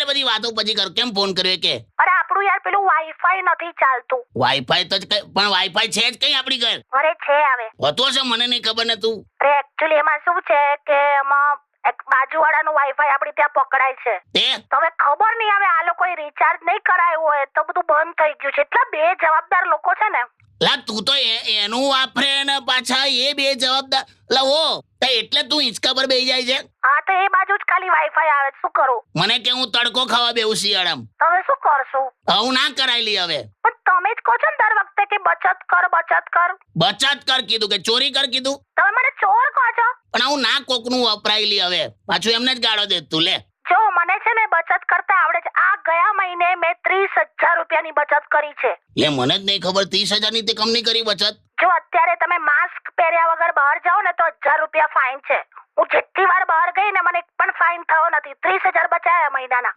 બધી વાતો પછી કર. કેમ ફોન કર્યો કે? અરે આપણું યાર પેલું વાઈફાઈ નથી ચાલતું. વાઈફાઈ તો પણ વાઈફાઈ છે જ કઈ આપણી ઘર? અરે છે આવે હોતો છે, મને નહીં ખબર ને. તું અરે એકચ્યુઅલી એમાં શું છે કે એમાં એક બાજુવાળાનું વાઈફાઈ આપણી ત્યાં પકડાય છે. તે તો હવે ખબર નહીં હવે આ લોકોએ રિચાર્જ નહીં કરાયું હોય તો બધું બંધ થઈ ગયું છે. એટલા બે જવાબદાર લોકો છે ને. લા તું તો એનું વાપરે ને પાછા એ બે જવાબદાર. લા ઓ એટલે તું હિંચકા પર બેસી જાય છે? હા તો એ બાજુ જ ખાલી વાઈફાઈ આવે. શું કરું? મને કે હું તડકો ખાવા બેહું શિયાળામાં. તમે શું કરશો? હું ના કરાયેલી હવે. પણ તમે જ કહો છો ને દર વખતે કે બચત કર બચત કર. બચત કર કીધું કે ચોરી કર કીધું? તમે મને ચોર કહો છો. પણ હું ના કોકનું વપરાયેલી હવે. પાછું એમને જ ગાળો દે તું. લે જો મને છે ને બચત કરતા આવડે છે. આ ગયા મહિને મેં 30,000 રૂપિયાની બચત કરી છે. લે મને જ નહીં ખબર. 30,000 ની તે કમની કરી બચત? જો અત્યારે તમે માસ્ક પહેર્યા વગર બહાર જાઓ ને તો 1,000 રૂપિયા ફાઇન છે. હું જેટલી વાર બહાર ગઈ ને મને એક પણ ફાઇન થયો નથી. 30,000 બચાયા મહિનાના.